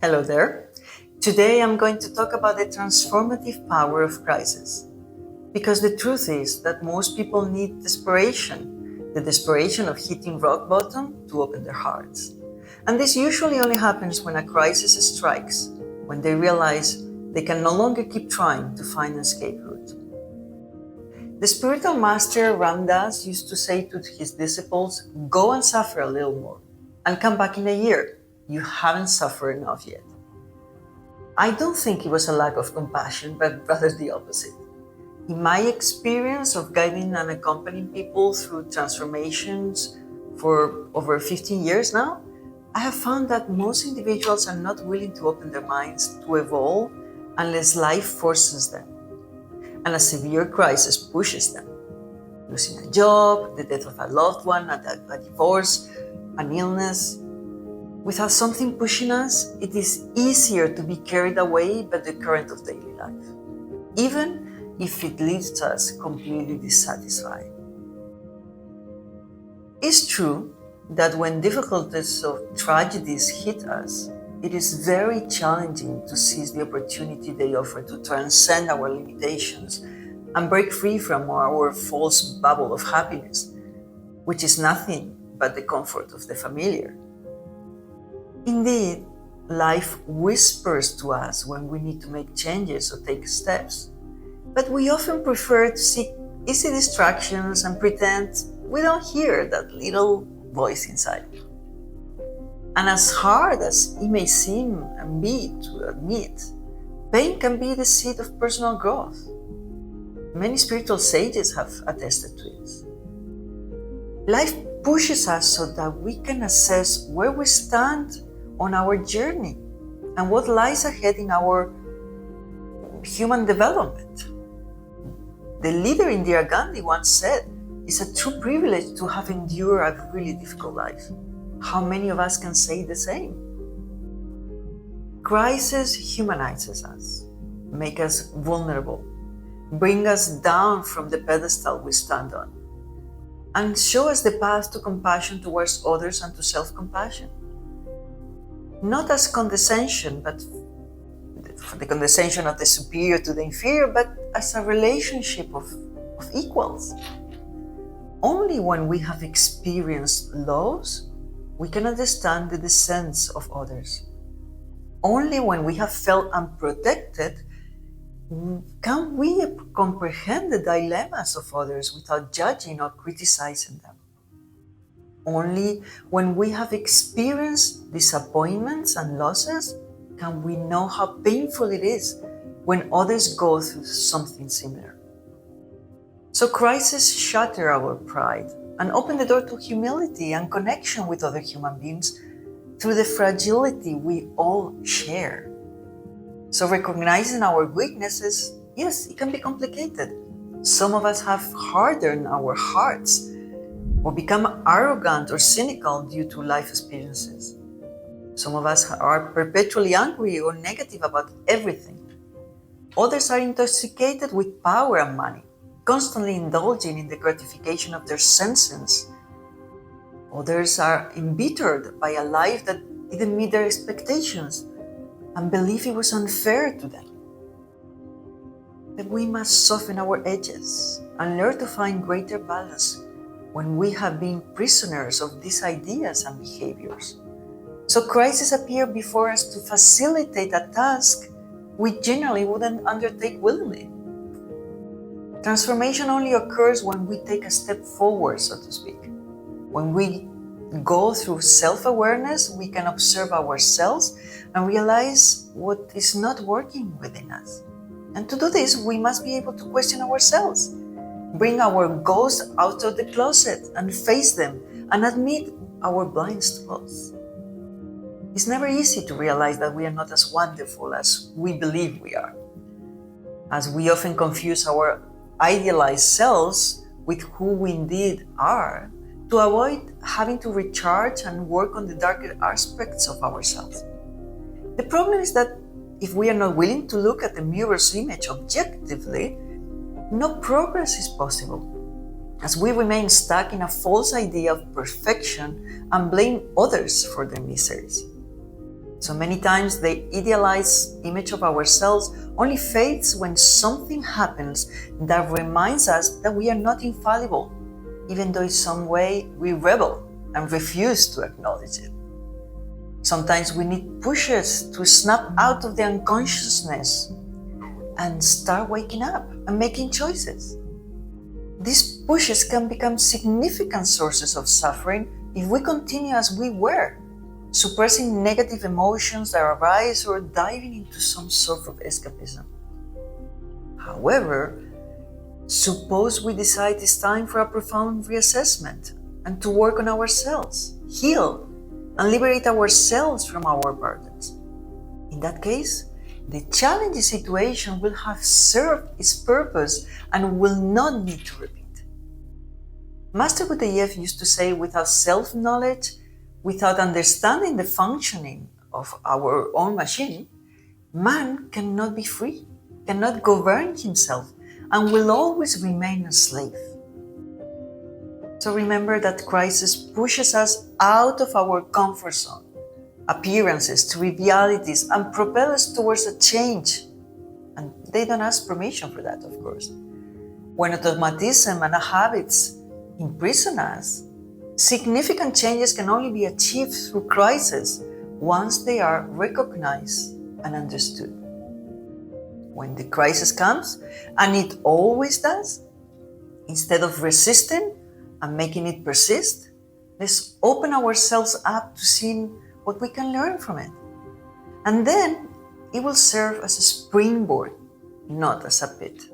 Hello there. Today I'm going to talk about the transformative power of crisis. Because the truth is that most people need desperation, the desperation of hitting rock bottom to open their hearts. And this usually only happens when a crisis strikes, when they realize they can no longer keep trying to find an escape route. The spiritual master Ram Dass used to say to his disciples, "Go and suffer a little more, and come back in a year. You haven't suffered enough yet." I don't think it was a lack of compassion, but rather the opposite. In my experience of guiding and accompanying people through transformations for over 15 years now, I have found that most individuals are not willing to open their minds to evolve unless life forces them, and a severe crisis pushes them. Losing a job, the death of a loved one, a divorce, an illness. Without something pushing us, it is easier to be carried away by the current of daily life, even if it leaves us completely dissatisfied. It's true that when difficulties or tragedies hit us, it is very challenging to seize the opportunity they offer to transcend our limitations and break free from our false bubble of happiness, which is nothing but the comfort of the familiar. Indeed, life whispers to us when we need to make changes or take steps, but we often prefer to seek easy distractions and pretend we don't hear that little voice inside. And as hard as it may seem and be to admit, pain can be the seed of personal growth. Many spiritual sages have attested to this. Life pushes us so that we can assess where we stand on our journey and what lies ahead in our human development. The leader Indira Gandhi once said, "It's a true privilege to have endured a really difficult life." How many of us can say the same? Crisis humanizes us, make us vulnerable, bring us down from the pedestal we stand on, and show us the path to compassion towards others and to self-compassion. Not as condescension, but the condescension of the superior to the inferior, but as a relationship of equals. Only when we have experienced loss, we can understand the descents of others. Only when we have felt unprotected, can we comprehend the dilemmas of others without judging or criticizing them. Only when we have experienced disappointments and losses can we know how painful it is when others go through something similar. So crises shatter our pride and open the door to humility and connection with other human beings through the fragility we all share. So recognizing our weaknesses, yes, it can be complicated. Some of us have hardened our hearts or become arrogant or cynical due to life experiences. Some of us are perpetually angry or negative about everything. Others are intoxicated with power and money, constantly indulging in the gratification of their senses. Others are embittered by a life that didn't meet their expectations and believe it was unfair to them. But we must soften our edges and learn to find greater balance when we have been prisoners of these ideas and behaviors. So crises appear before us to facilitate a task we generally wouldn't undertake willingly. Transformation only occurs when we take a step forward, so to speak. When we go through self-awareness, we can observe ourselves and realize what is not working within us. And to do this, we must be able to question ourselves, bring our ghosts out of the closet and face them and admit our blind spots. It's never easy to realize that we are not as wonderful as we believe we are, as we often confuse our idealized selves with who we indeed are, to avoid having to recharge and work on the darker aspects of ourselves. The problem is that if we are not willing to look at the mirror's image objectively, no progress is possible, as we remain stuck in a false idea of perfection and blame others for their miseries. So many times the idealized image of ourselves only fades when something happens that reminds us that we are not infallible, even though in some way we rebel and refuse to acknowledge it. Sometimes we need pushes to snap out of the unconsciousness and start waking up and making choices. These pushes can become significant sources of suffering if we continue as we were, suppressing negative emotions that arise or diving into some sort of escapism. However, suppose we decide it's time for a profound reassessment and to work on ourselves, heal, and liberate ourselves from our burdens. In that case, the challenging situation will have served its purpose and will not need to repeat. Master Gudayev used to say, without self-knowledge, without understanding the functioning of our own machine, man cannot be free, cannot govern himself, and will always remain a slave. So remember that crisis pushes us out of our comfort zone, appearances, trivialities, and propel us towards a change. And they don't ask permission for that, of course. When automatism and habits imprison us, significant changes can only be achieved through crisis once they are recognized and understood. When the crisis comes, and it always does, instead of resisting and making it persist, let's open ourselves up to seeing what we can learn from it. And then it will serve as a springboard, not as a pit.